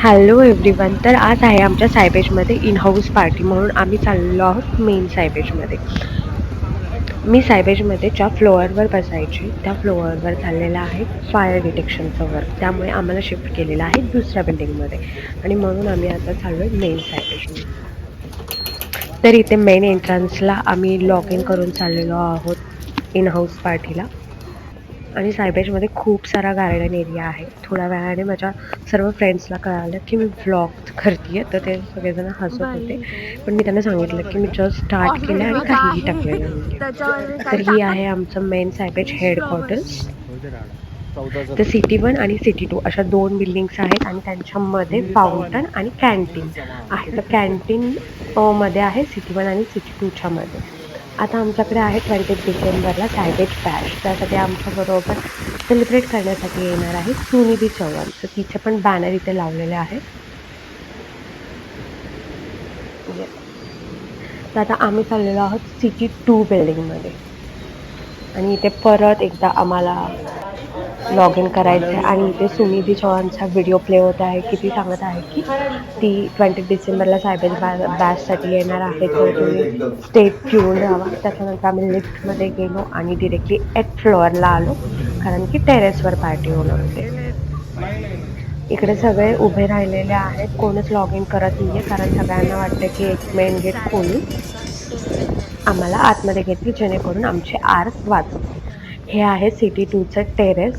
Hello everyone. तर आज आहे आमच्या सायबेजमध्ये इन हाऊस पार्टी म्हणून आम्ही चाललेलो आहोत मेन सायबेजमध्ये. मी सायबेजमध्ये ज्या फ्लोअरवर बसायची त्या फ्लोअरवर चाललेला आहे फायर डिटेक्शनचा वर्क. त्यामुळे आम्हाला शिफ्ट केलेलं आहे दुसऱ्या बिल्डिंगमध्ये आणि म्हणून आम्ही आता चाललो आहे मेन सायबेजमध्ये. तर इथे मेन एंट्रन्सला आम्ही लॉग इन करून चाललेलो आहोत इन हाऊस पार्टीला. आणि सायबेजमध्ये खूप सारा गार्डन एरिया आहे. थोड्या वेळाने माझ्या सर्व फ्रेंड्सला कळालं की मी व्लॉग करते तर ते सगळेजण हसत होते. पण मी त्यांना सांगितलं की मी जस्ट स्टार्ट केलं आणि काहीही टाकलेलं नाही. तर ही आहे आमचं मेन सायबेज हेडक्वार्टर्स. तर सिटी 1 आणि सिटी 2 अशा 2 बिल्डिंग्स आहेत आणि त्यांच्यामध्ये फाउंटन आणि कॅन्टीन आहे. तर कॅन्टीन मध्ये आहे सिटी 1 आणि सिटी 2च्या मध्ये. आता आमच्याकडे आहे 20 डिसेंबरला सायबेज बॅश. त्यासाठी आमच्याबरोबर सेलिब्रेट करण्यासाठी येणार आहे सुनिधी चव्हाण. तर तिचे पण बॅनर इथे लावलेले आहेत. तर आता आम्ही चाललेलो आहोत सिटी 2 बिल्डिंगमध्ये आणि इथे परत एकदा आम्हाला लॉग इन करायचं आहे. आणि इथे सुनिधी चव्हाणचा व्हिडिओ प्ले होत आहे की ती सांगत आहे की ती 20 डिसेंबरला सायबेज बॅचसाठी येणार आहे. तर तुम्ही स्टे ट्यून राहावा. त्याच्यानंतर आम्ही लिफ्टमध्ये गेलो आणि डिरेक्टली 8th फ्लोअरला आलो कारण की टेरेसवर पार्टी होणार होते. इकडे सगळे उभे राहिलेले आहेत. कोणच लॉग इन करत नाही आहे कारण सगळ्यांना वाटतं की एक मेन गेट खोलून आम्हाला आतमध्ये घेतली जेणेकरून आमचे आर्स वाचतील. हे आहे सिटी 2चं टेरेस.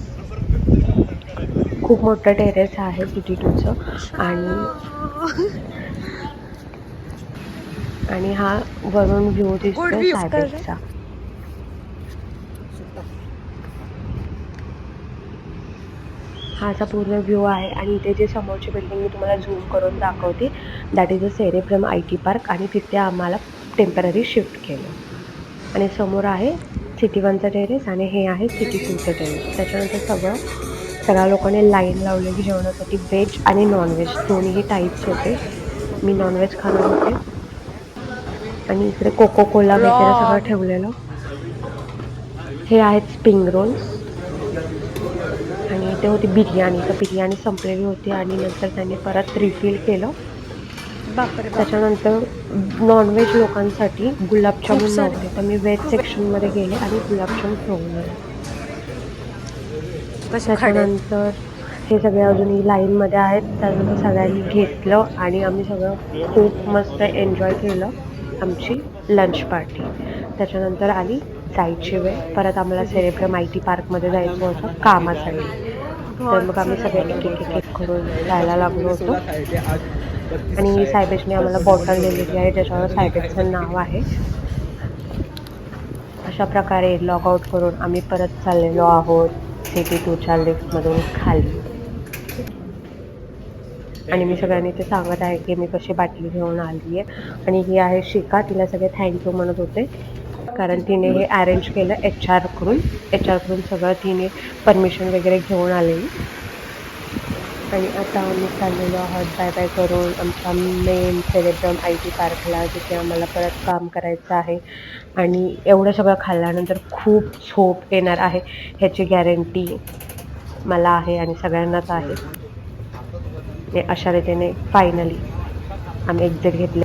खूप मोठं टेरेस आहे सिटी 2चं. आणि हा वरून व्ह्यू दिसतोय सायबेजचा. हा असा पूर्ण व्ह्यू आहे आणि इथे जे समोरची बिल्डिंग मी तुम्हाला झूम करून दाखवते that is a cerebrum IT park आणि तिथे आम्हाला टेम्पररी शिफ्ट केलं. आणि समोर आहे सिटी 1चं टेरेस आणि हे आहे सिटी 2चं टेरेस. त्याच्यानंतर सगळ्या लोकांनी लाईन लावलेली जेवणासाठी. व्हेज आणि नॉनव्हेज दोन्हीही टाईप्स होते. मी नॉनव्हेज खाणार होते. आणि इकडे कोको कोला वगैरे सगळं ठेवलेलं. हे आहेत स्प्रिंग रोल्स आणि इथे होती बिर्याणी. तर बिर्याणी संपलेली होती आणि नंतर त्यांनी परत रिफिल केलं. त्याच्यानंतर नॉनव्हेज लोकांसाठी गुलाबजामुन नव्हते तर मी व्हेज सेक्शनमध्ये गेले आणि गुलाबजामुन ठेवून आले. त्याच्यानंतर हे सगळे अजूनही लाईनमध्ये आहेत. त्यानंतर सगळ्यांनी घेतलं आणि आम्ही सगळं खूप मस्त एन्जॉय केलं आमची लंच पार्टी. त्याच्यानंतर आली जायची वेळ. परत आम्हाला सेरेब्रम IT पार्कमध्ये जायचं होतं कामासाठी. तर मग आम्ही सगळे एक करून जायला लागलो होतो. आणि सायबेजने आम्हाला बॉटल दिलेली आहे ज्याच्यावर सायबेजचं नाव आहे. अशा प्रकारे लॉग आउट करून आम्ही परत चाललेलो आहोत सिटी 2च्या लिफ्टमधून खाली. आणि मी सगळ्यांनी ते सांगत आहे की मी कशी बाटली घेऊन आली आहे. आणि ही आहे शिका. तिला सगळे थँक्यू म्हणत होते कारण तिने हे अरेंज केलं HR कडून सगळं तिने परमिशन वगैरे घेऊन आलेली. आणि आता आम्ही चाललेलो आहोत बाय बाय करून आमच्या मेन सेरेब्रम IT पार्कला जिथे आम्हाला परत काम करायचं आहे. आणि एवढं सगळं खाल्ल्यानंतर खूप झोप येणार आहे ह्याची गॅरंटी मला आहे आणि सगळ्यांनाच आहे. अशा रीतीने फायनली आम्ही एक्झिट घेतले.